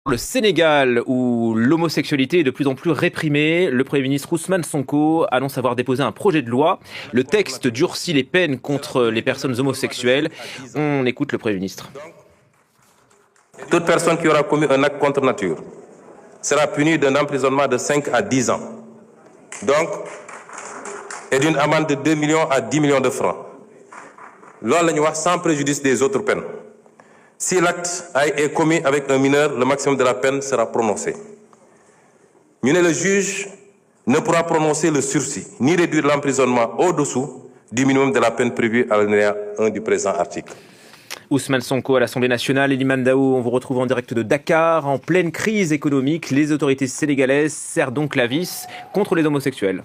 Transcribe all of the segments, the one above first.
Le Sénégal, où l'homosexualité est de plus en plus réprimée, le Premier ministre Ousmane Sonko annonce avoir déposé un projet de loi. Le texte durcit les peines contre les personnes homosexuelles. On écoute le Premier ministre. Toute personne qui aura commis un acte contre nature sera punie d'un emprisonnement de 5 à 10 ans. Donc, et d'une amende de 2 millions à 10 millions de francs. Loolu la ñu wax sans préjudice des autres peines. Si l'acte est commis avec un mineur, le maximum de la peine sera prononcé. Le juge ne pourra prononcer le sursis, ni réduire l'emprisonnement au-dessous du minimum de la peine prévue à l'alinéa 1 du présent article. Ousmane Sonko à l'Assemblée nationale. Elimane Dao, on vous retrouve en direct de Dakar. En pleine crise économique, les autorités sénégalaises serrent donc la vis contre les homosexuels.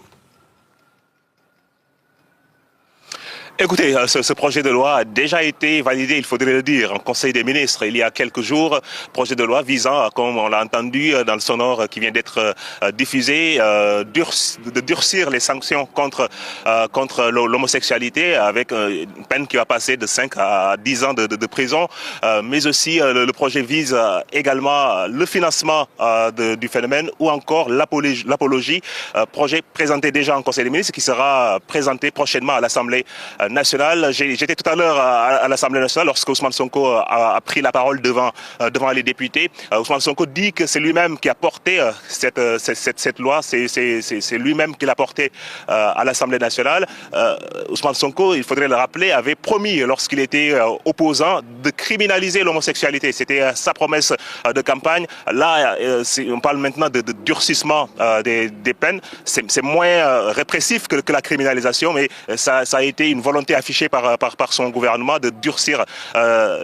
Écoutez, ce projet de loi a déjà été validé, il faudrait le dire, en Conseil des ministres il y a quelques jours. Projet de loi visant, comme on l'a entendu dans le sonore qui vient d'être diffusé, de durcir les sanctions contre l'homosexualité avec une peine qui va passer de 5 à 10 ans de prison. Mais aussi, le projet vise également le financement du phénomène ou encore l'apologie. Projet présenté déjà en Conseil des ministres qui sera présenté prochainement à l'Assemblée nationale. J'étais tout à l'heure à l'Assemblée nationale lorsque Ousmane Sonko a pris la parole devant les députés. Ousmane Sonko dit que c'est lui-même qui a porté cette loi, c'est lui-même qui l'a portée à l'Assemblée nationale. Ousmane Sonko, il faudrait le rappeler, avait promis lorsqu'il était opposant de criminaliser l'homosexualité. C'était sa promesse de campagne. Là, on parle maintenant de durcissement des peines. C'est moins répressif que la criminalisation, mais ça a été une volonté affichée par son gouvernement de durcir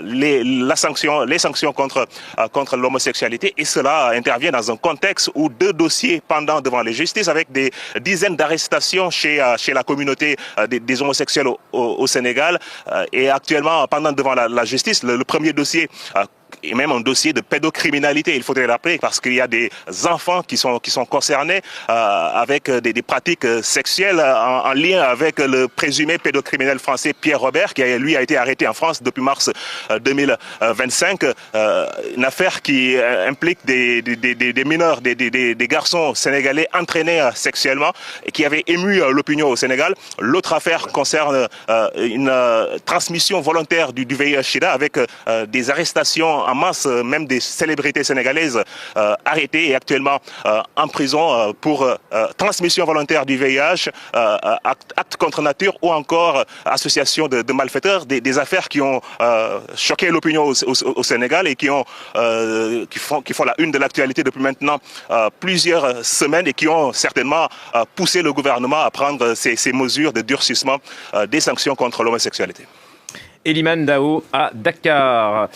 les sanctions contre l'homosexualité. Et cela intervient dans un contexte où 2 dossiers pendants devant les justices avec des dizaines d'arrestations chez la communauté des homosexuels au Sénégal. Et actuellement, pendant devant la justice, le premier dossier et même un dossier de pédocriminalité, il faudrait le rappeler, parce qu'il y a des enfants qui sont concernés avec des pratiques sexuelles en lien avec le présumé pédocriminel français Pierre Robert, qui lui a été arrêté en France depuis mars 2025. Une affaire qui implique des mineurs, des garçons sénégalais entraînés sexuellement et qui avait ému l'opinion au Sénégal. L'autre affaire concerne une transmission volontaire du VIH/SIDA avec des arrestations en masse, même des célébrités sénégalaises arrêtées et actuellement en prison pour transmission volontaire du VIH, acte contre nature ou encore association de malfaiteurs, des affaires qui ont choqué l'opinion au Sénégal et qui font la une de l'actualité depuis maintenant plusieurs semaines et qui ont certainement poussé le gouvernement à prendre ces mesures de durcissement des sanctions contre l'homosexualité. Elimane Dao à Dakar.